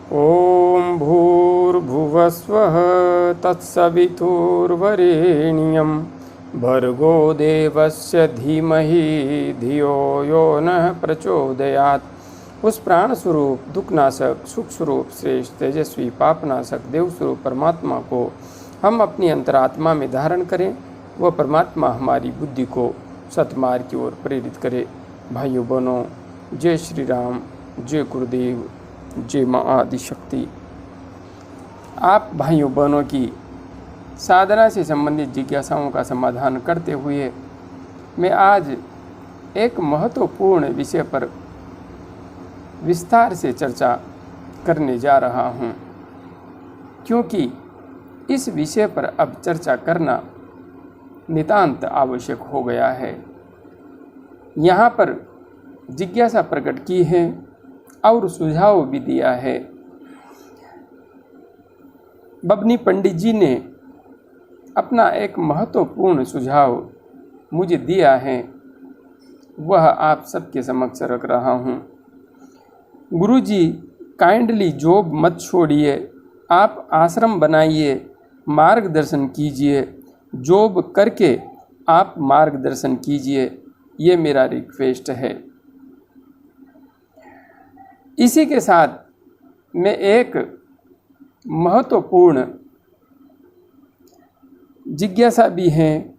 ॐ भूर्भुवस्वः तत्सवितुर्वरेण्यं भर्गो देवस्य धीमहि धियो यो नः प्रचोदयात्। उस प्राण स्वरूप दुखनाशक सुख स्वरूप श्रेष्ठ तेजस्वी पापनाशक देव स्वरूप परमात्मा को हम अपनी अंतरात्मा में धारण करें। वह परमात्मा हमारी बुद्धि को सतमार्ग की ओर प्रेरित करे। भाइयों बहनों, जय श्री राम, जय गुरुदेव, जय माँ आदिशक्ति। आप भाइयों बहनों की साधना से संबंधित जिज्ञासाओं का समाधान करते हुए मैं आज एक महत्वपूर्ण विषय पर विस्तार से चर्चा करने जा रहा हूँ, क्योंकि इस विषय पर अब चर्चा करना नितांत आवश्यक हो गया है। यहाँ पर जिज्ञासा प्रकट की है और सुझाव भी दिया है। बबनी पंडित जी ने अपना एक महत्वपूर्ण सुझाव मुझे दिया है, वह आप सबके समक्ष रख रहा हूँ। गुरुजी, काइंडली जॉब मत छोड़िए, आप आश्रम बनाइए, मार्गदर्शन कीजिए, जॉब करके आप मार्गदर्शन कीजिए, ये मेरा रिक्वेस्ट है। इसी के साथ मैं एक महत्वपूर्ण जिज्ञासा भी है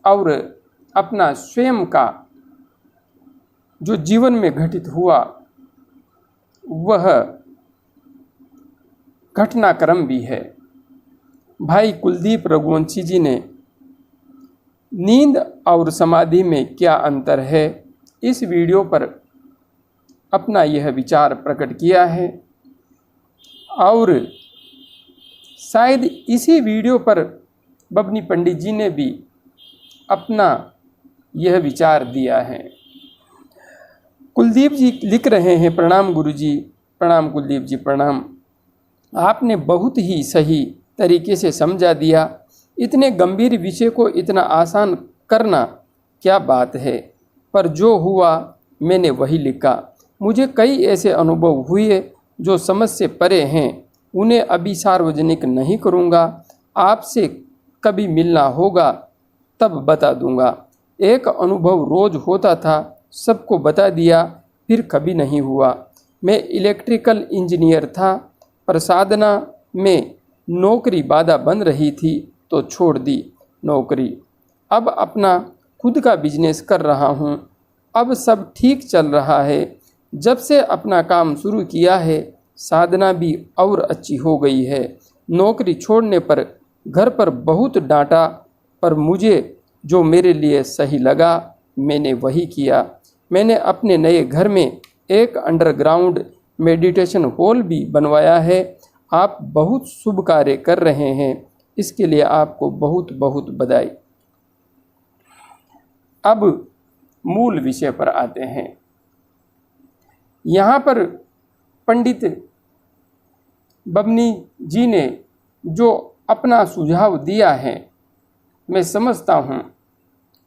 और अपना स्वयं का जो जीवन में घटित हुआ वह घटनाक्रम भी है। भाई कुलदीप रघुवंशी जी ने नींद और समाधि में क्या अंतर है, इस वीडियो पर अपना यह विचार प्रकट किया है और शायद इसी वीडियो पर बबनी पंडित जी ने भी अपना यह विचार दिया है। कुलदीप जी लिख रहे हैं, प्रणाम गुरुजी, प्रणाम कुलदीप जी, प्रणाम। आपने बहुत ही सही तरीके से समझा दिया। इतने गंभीर विषय को इतना आसान करना क्या बात है, पर जो हुआ मैंने वही लिखा। मुझे कई ऐसे अनुभव हुए जो समझ से परे हैं, उन्हें अभी सार्वजनिक नहीं करूँगा। आपसे कभी मिलना होगा तब बता दूँगा। एक अनुभव रोज़ होता था, सबको बता दिया, फिर कभी नहीं हुआ। मैं इलेक्ट्रिकल इंजीनियर था, पर साधना में नौकरी बाधा बन रही थी तो छोड़ दी नौकरी। अब अपना खुद का बिजनेस कर रहा हूँ। अब सब ठीक चल रहा है। जब से अपना काम शुरू किया है, साधना भी और अच्छी हो गई है। नौकरी छोड़ने पर घर पर बहुत डांटा, पर मुझे जो मेरे लिए सही लगा मैंने वही किया। मैंने अपने नए घर में एक अंडरग्राउंड मेडिटेशन हॉल भी बनवाया है। आप बहुत शुभ कार्य कर रहे हैं, इसके लिए आपको बहुत बहुत बधाई। अब मूल विषय पर आते हैं। यहाँ पर पंडित बबनी जी ने जो अपना सुझाव दिया है, मैं समझता हूँ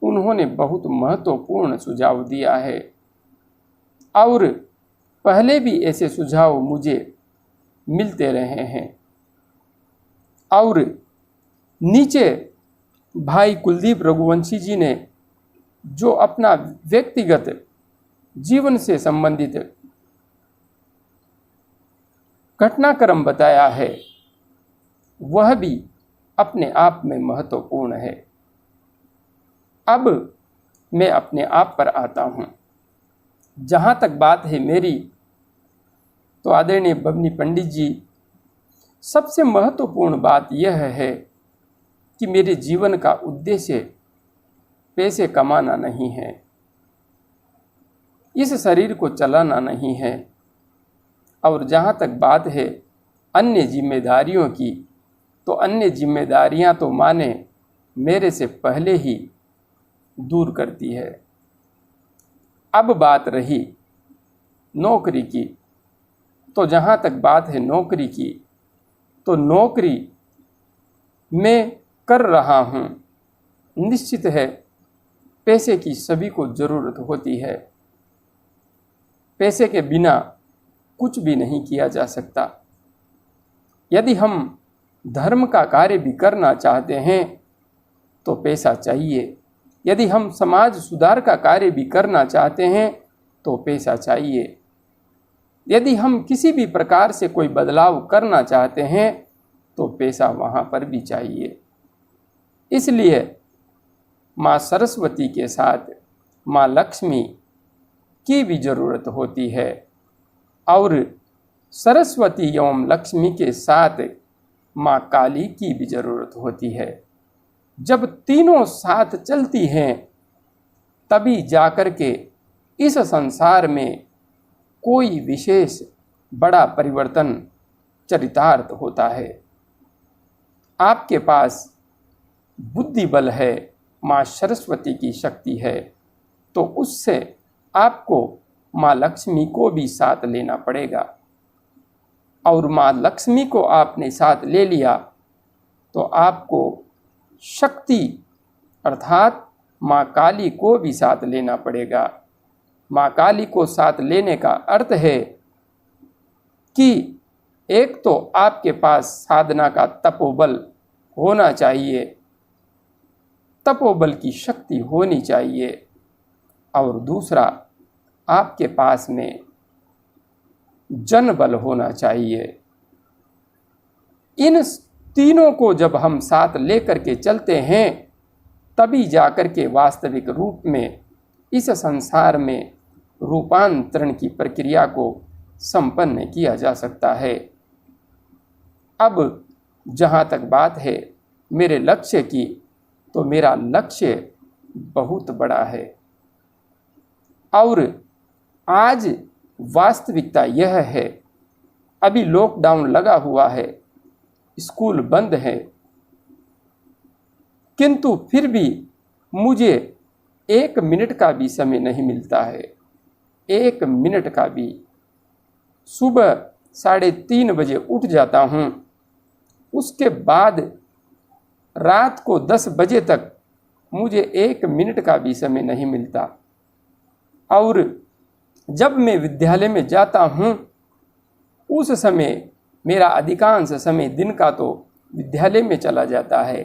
उन्होंने बहुत महत्वपूर्ण सुझाव दिया है और पहले भी ऐसे सुझाव मुझे मिलते रहे हैं। और नीचे भाई कुलदीप रघुवंशी जी ने जो अपना व्यक्तिगत जीवन से संबंधित घटनाक्रम बताया है, वह भी अपने आप में महत्वपूर्ण है। अब मैं अपने आप पर आता हूँ। जहाँ तक बात है मेरी, तो आदरणीय बबनी पंडित जी, सबसे महत्वपूर्ण बात यह है कि मेरे जीवन का उद्देश्य पैसे कमाना नहीं है, इस शरीर को चलाना नहीं है। और जहाँ तक बात है अन्य जिम्मेदारियों की, तो अन्य जिम्मेदारियाँ तो माने मेरे से पहले ही दूर करती है। अब बात रही नौकरी की, तो जहाँ तक बात है नौकरी की, तो नौकरी मैं कर रहा हूँ। निश्चित है पैसे की सभी को ज़रूरत होती है। पैसे के बिना कुछ भी नहीं किया जा सकता। यदि हम धर्म का कार्य भी करना चाहते हैं तो पैसा चाहिए। यदि हम समाज सुधार का कार्य भी करना चाहते हैं तो पैसा चाहिए। यदि हम किसी भी प्रकार से कोई बदलाव करना चाहते हैं तो पैसा वहाँ पर भी चाहिए। इसलिए माँ सरस्वती के साथ माँ लक्ष्मी की भी ज़रूरत होती है और सरस्वती एवं लक्ष्मी के साथ माँ काली की भी ज़रूरत होती है। जब तीनों साथ चलती हैं तभी जाकर के इस संसार में कोई विशेष बड़ा परिवर्तन चरितार्थ होता है। आपके पास बुद्धि बल है, माँ सरस्वती की शक्ति है, तो उससे आपको माँ लक्ष्मी को भी साथ लेना पड़ेगा। और माँ लक्ष्मी को आपने साथ ले लिया तो आपको शक्ति अर्थात माँ काली को भी साथ लेना पड़ेगा। माँ काली को साथ लेने का अर्थ है कि एक तो आपके पास साधना का तपोबल होना चाहिए, तपोबल की शक्ति होनी चाहिए, और दूसरा आपके पास में जन बल होना चाहिए। इन तीनों को जब हम साथ लेकर के चलते हैं तभी जाकर के वास्तविक रूप में इस संसार में रूपांतरण की प्रक्रिया को संपन्न किया जा सकता है। अब जहाँ तक बात है मेरे लक्ष्य की, तो मेरा लक्ष्य बहुत बड़ा है और आज वास्तविकता यह है, अभी लॉकडाउन लगा हुआ है, स्कूल बंद है, किंतु फिर भी मुझे 1 मिनट का भी समय नहीं मिलता है। 1 मिनट का भी। सुबह 3:30 बजे उठ जाता हूँ, उसके बाद रात को 10 बजे तक मुझे 1 मिनट का भी समय नहीं मिलता। और जब मैं विद्यालय में जाता हूँ उस समय मेरा अधिकांश समय दिन का तो विद्यालय में चला जाता है।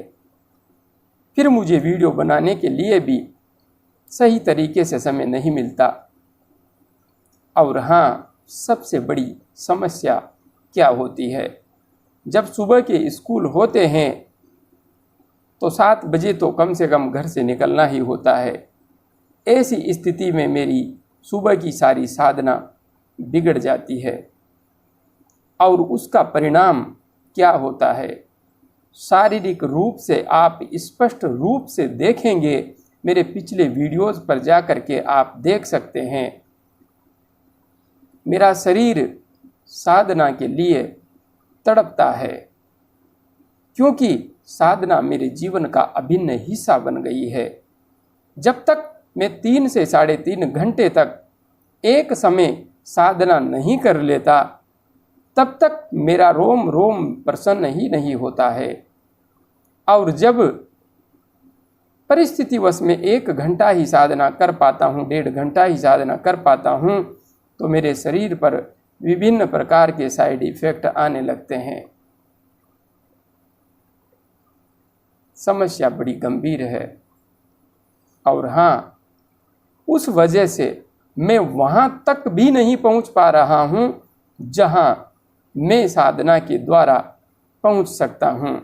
फिर मुझे वीडियो बनाने के लिए भी सही तरीके से समय नहीं मिलता। और हाँ, सबसे बड़ी समस्या क्या होती है, जब सुबह के स्कूल होते हैं तो 7 बजे तो कम से कम घर से निकलना ही होता है। ऐसी स्थिति में मेरी सुबह की सारी साधना बिगड़ जाती है और उसका परिणाम क्या होता है, शारीरिक रूप से आप स्पष्ट रूप से देखेंगे। मेरे पिछले वीडियोस पर जा कर के आप देख सकते हैं, मेरा शरीर साधना के लिए तड़पता है, क्योंकि साधना मेरे जीवन का अभिन्न हिस्सा बन गई है। जब तक मैं 3 से 3.5 घंटे तक एक समय साधना नहीं कर लेता, तब तक मेरा रोम रोम प्रसन्न ही नहीं होता है। और जब परिस्थितिवश में 1 घंटा ही साधना कर पाता हूँ, 1.5 घंटा ही साधना कर पाता हूँ, तो मेरे शरीर पर विभिन्न प्रकार के साइड इफ़ेक्ट आने लगते हैं। समस्या बड़ी गंभीर है। और हाँ, उस वजह से मैं वहाँ तक भी नहीं पहुँच पा रहा हूँ जहाँ मैं साधना के द्वारा पहुँच सकता हूँ,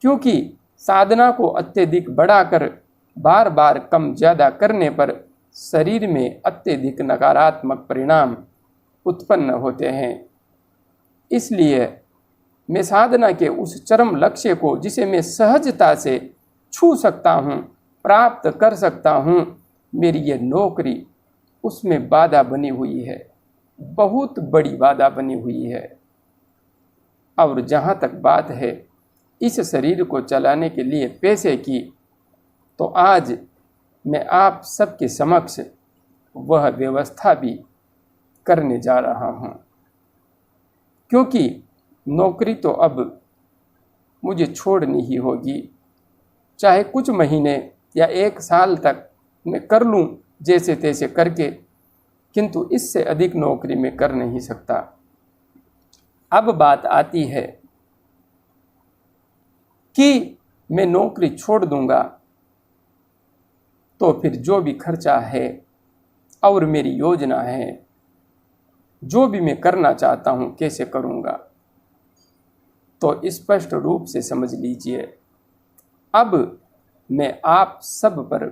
क्योंकि साधना को अत्यधिक बढ़ाकर बार बार कम ज़्यादा करने पर शरीर में अत्यधिक नकारात्मक परिणाम उत्पन्न होते हैं। इसलिए मैं साधना के उस चरम लक्ष्य को, जिसे मैं सहजता से छू सकता हूँ, प्राप्त कर सकता हूँ, मेरी ये नौकरी उसमें बाधा बनी हुई है, बहुत बड़ी बाधा बनी हुई है। और जहाँ तक बात है इस शरीर को चलाने के लिए पैसे की, तो आज मैं आप सबके समक्ष वह व्यवस्था भी करने जा रहा हूँ, क्योंकि नौकरी तो अब मुझे छोड़नी ही होगी। चाहे कुछ महीने या 1 साल तक मैं कर लूँ जैसे तैसे करके, किंतु इससे अधिक नौकरी मैं कर नहीं सकता। अब बात आती है कि मैं नौकरी छोड़ दूंगा तो फिर जो भी खर्चा है और मेरी योजना है, जो भी मैं करना चाहता हूं, कैसे करूंगा। तो स्पष्ट रूप से समझ लीजिए, अब मैं आप सब पर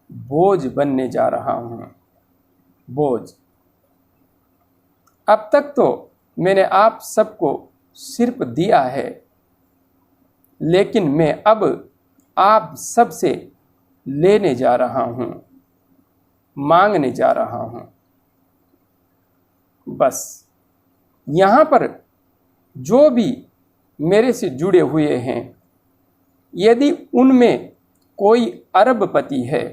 बोझ बनने जा रहा हूं। बोझ। अब तक तो मैंने आप सबको सिर्फ दिया है, लेकिन मैं अब आप सब से लेने जा रहा हूं, मांगने जा रहा हूं। बस यहां पर जो भी मेरे से जुड़े हुए हैं, यदि उनमें कोई अरबपति है,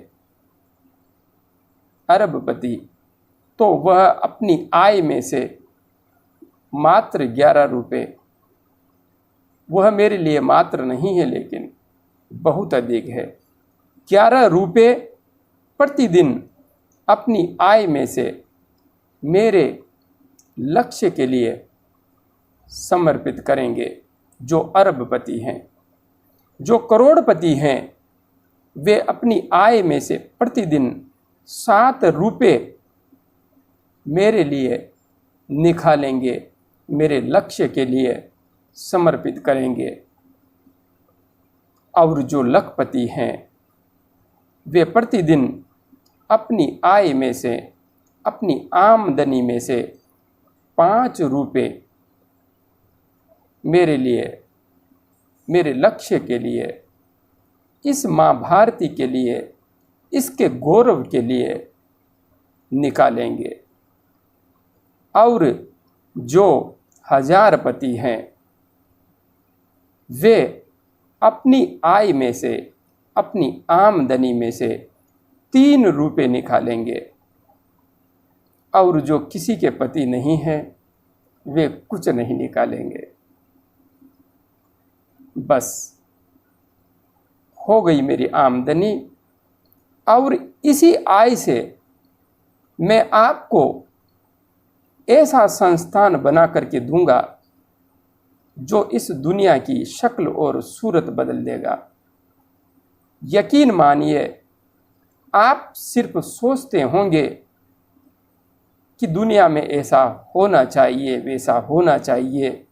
अरबपति, तो वह अपनी आय में से मात्र 11 रुपये, वह मेरे लिए मात्र नहीं है लेकिन बहुत अधिक है, 11 रुपये प्रतिदिन अपनी आय में से मेरे लक्ष्य के लिए समर्पित करेंगे। जो अरबपति हैं, जो करोड़पति हैं, वे अपनी आय में से प्रतिदिन 7 रुपये मेरे लिए निकालेंगे, मेरे लक्ष्य के लिए समर्पित करेंगे। और जो लखपति हैं, वे प्रतिदिन अपनी आय में से, अपनी आमदनी में से 5 रुपये मेरे लिए, मेरे लक्ष्य के लिए, इस माँ भारती के लिए, इसके गौरव के लिए निकालेंगे। और जो हजारपति हैं, वे अपनी आय में से, अपनी आमदनी में से 3 रुपये निकालेंगे। और जो किसी के पति नहीं हैं, वे कुछ नहीं निकालेंगे। बस हो गई मेरी आमदनी, और इसी आय से मैं आपको ऐसा संस्थान बना करके दूंगा जो इस दुनिया की शक्ल और सूरत बदल देगा। यकीन मानिए, आप सिर्फ सोचते होंगे कि दुनिया में ऐसा होना चाहिए, वैसा होना चाहिए।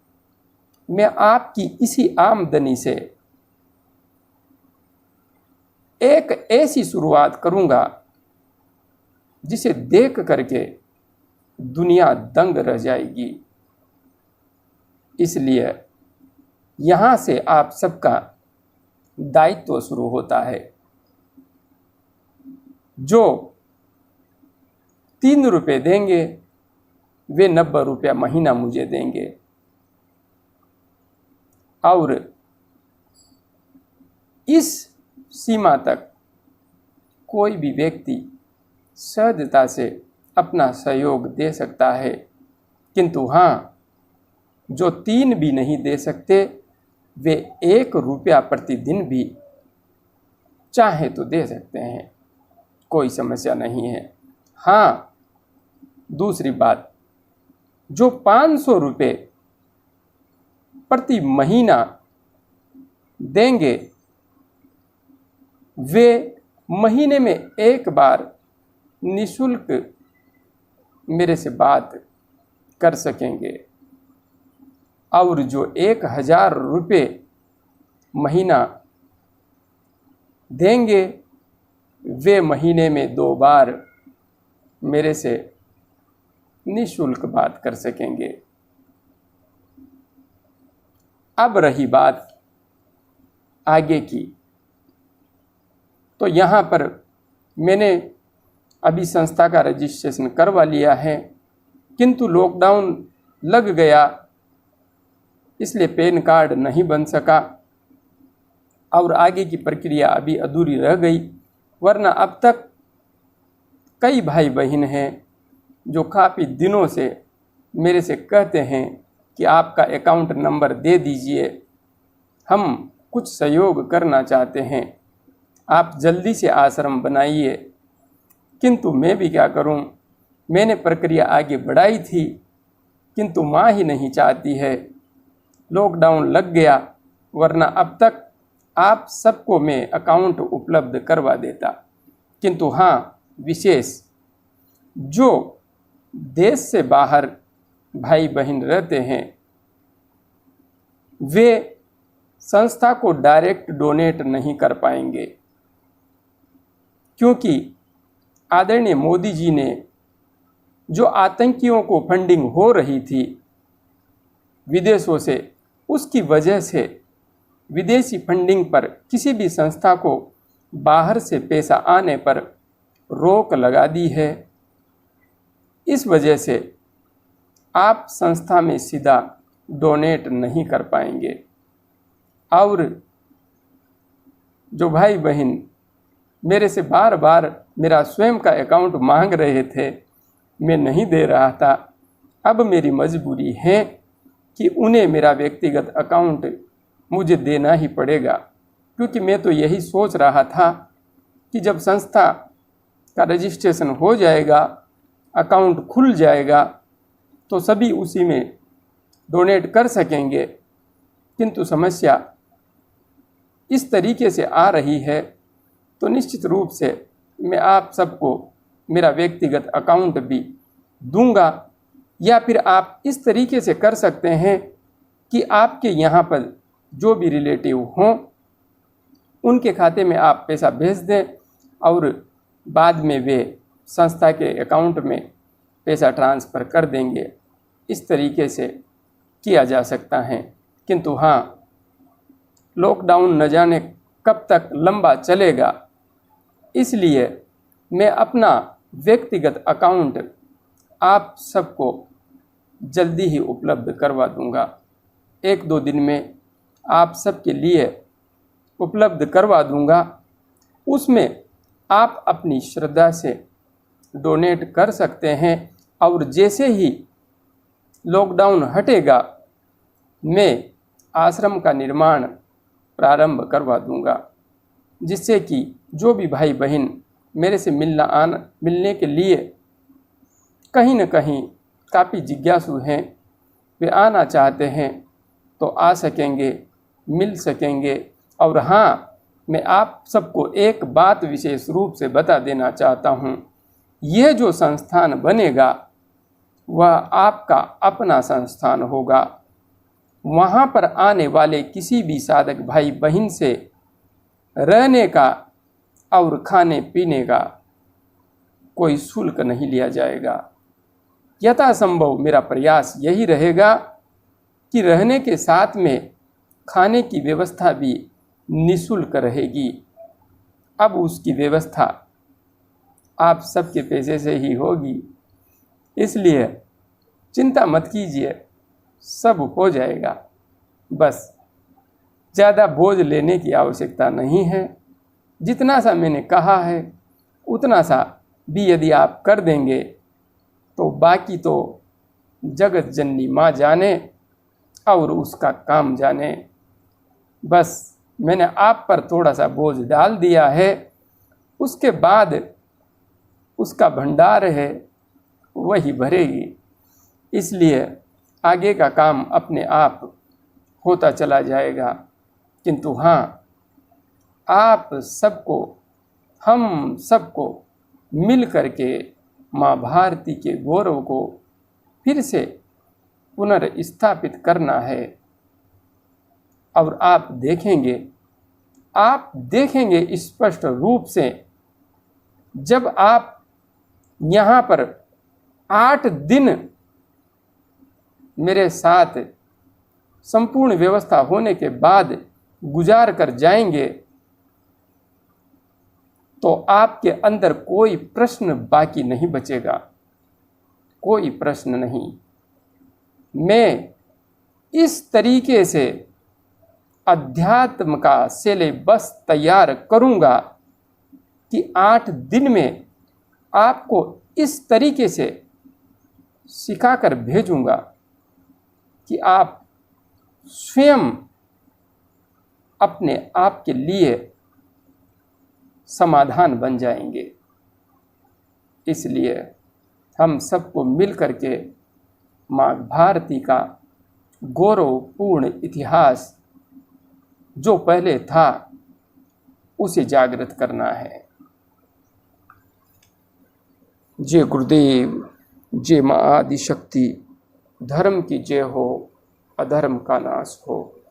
मैं आपकी इसी आमदनी से एक ऐसी शुरुआत करूंगा जिसे देख करके दुनिया दंग रह जाएगी। इसलिए यहाँ से आप सबका दायित्व शुरू होता है। जो 3 रुपये देंगे, वे 90 रुपया महीना मुझे देंगे। और इस सीमा तक कोई भी व्यक्ति सहजता से अपना सहयोग दे सकता है, किंतु हाँ, जो 3 भी नहीं दे सकते, वे 1 रुपया प्रतिदिन भी चाहे तो दे सकते हैं, कोई समस्या नहीं है। हाँ, दूसरी बात, जो 500 रुपये प्रति महीना देंगे, वे महीने में एक बार निःशुल्क मेरे से बात कर सकेंगे। और जो 1000 रुपये महीना देंगे, वे महीने में 2 बार मेरे से निःशुल्क बात कर सकेंगे। अब रही बात आगे की, तो यहाँ पर मैंने अभी संस्था का रजिस्ट्रेशन करवा लिया है, किंतु लॉकडाउन लग गया, इसलिए पैन कार्ड नहीं बन सका और आगे की प्रक्रिया अभी अधूरी रह गई। वरना अब तक कई भाई बहन हैं जो काफ़ी दिनों से मेरे से कहते हैं कि आपका अकाउंट नंबर दे दीजिए, हम कुछ सहयोग करना चाहते हैं, आप जल्दी से आश्रम बनाइए। किंतु मैं भी क्या करूं, मैंने प्रक्रिया आगे बढ़ाई थी, किंतु माँ ही नहीं चाहती है। लॉकडाउन लग गया, वरना अब तक आप सबको मैं अकाउंट उपलब्ध करवा देता। किंतु हाँ, विशेष जो देश से बाहर भाई बहन रहते हैं वे संस्था को डायरेक्ट डोनेट नहीं कर पाएंगे, क्योंकि आदरणीय मोदी जी ने जो आतंकियों को फंडिंग हो रही थी विदेशों से, उसकी वजह से विदेशी फंडिंग पर किसी भी संस्था को बाहर से पैसा आने पर रोक लगा दी है। इस वजह से आप संस्था में सीधा डोनेट नहीं कर पाएंगे। और जो भाई बहन मेरे से बार बार मेरा स्वयं का अकाउंट मांग रहे थे, मैं नहीं दे रहा था, अब मेरी मजबूरी है कि उन्हें मेरा व्यक्तिगत अकाउंट मुझे देना ही पड़ेगा। क्योंकि मैं तो यही सोच रहा था कि जब संस्था का रजिस्ट्रेशन हो जाएगा, अकाउंट खुल जाएगा, तो सभी उसी में डोनेट कर सकेंगे। किंतु समस्या इस तरीके से आ रही है, तो निश्चित रूप से मैं आप सबको मेरा व्यक्तिगत अकाउंट भी दूंगा। या फिर आप इस तरीके से कर सकते हैं कि आपके यहाँ पर जो भी रिलेटिव हों उनके खाते में आप पैसा भेज दें और बाद में वे संस्था के अकाउंट में पैसा ट्रांसफ़र कर देंगे। इस तरीके से किया जा सकता है। किंतु हाँ, लॉकडाउन न जाने कब तक लंबा चलेगा, इसलिए मैं अपना व्यक्तिगत अकाउंट आप सबको जल्दी ही उपलब्ध करवा दूंगा। 1-2 दिन में आप सबके लिए उपलब्ध करवा दूंगा। उसमें आप अपनी श्रद्धा से डोनेट कर सकते हैं और जैसे ही लॉकडाउन हटेगा मैं आश्रम का निर्माण प्रारंभ करवा दूंगा, जिससे कि जो भी भाई बहन मेरे से मिलने के लिए कहीं न कहीं काफ़ी जिज्ञासु हैं, वे आना चाहते हैं तो आ सकेंगे, मिल सकेंगे। और हाँ, मैं आप सबको एक बात विशेष रूप से बता देना चाहता हूँ, यह जो संस्थान बनेगा वह आपका अपना संस्थान होगा। वहाँ पर आने वाले किसी भी साधक भाई बहन से रहने का और खाने पीने का कोई शुल्क नहीं लिया जाएगा। यथासंभव मेरा प्रयास यही रहेगा कि रहने के साथ में खाने की व्यवस्था भी निःशुल्क रहेगी। अब उसकी व्यवस्था आप सबके पैसे से ही होगी, इसलिए चिंता मत कीजिए, सब हो जाएगा। बस ज़्यादा बोझ लेने की आवश्यकता नहीं है। जितना सा मैंने कहा है उतना सा भी यदि आप कर देंगे तो बाकी तो जगत जननी माँ जाने और उसका काम जाने। बस मैंने आप पर थोड़ा सा बोझ डाल दिया है, उसके बाद उसका भंडार है वही भरेगी। इसलिए आगे का काम अपने आप होता चला जाएगा। किंतु हाँ, आप सबको, हम सबको मिल करके माँ भारती के गौरव को फिर से पुनर्स्थापित करना है। और आप देखेंगे स्पष्ट रूप से, जब आप यहाँ पर 8 दिन मेरे साथ संपूर्ण व्यवस्था होने के बाद गुजार कर जाएंगे, तो आपके अंदर कोई प्रश्न बाकी नहीं बचेगा, कोई प्रश्न नहीं। मैं इस तरीके से अध्यात्म का सिलेबस तैयार करूंगा कि 8 दिन में आपको इस तरीके से सिखाकर भेजूंगा कि आप स्वयं अपने आप के लिए समाधान बन जाएंगे। इसलिए हम सबको मिल करके माँ भारती का गौरवपूर्ण इतिहास जो पहले था उसे जागृत करना है। जय गुरुदेव, जय माँ आदिशक्ति। धर्म की जय हो, अधर्म का नाश हो।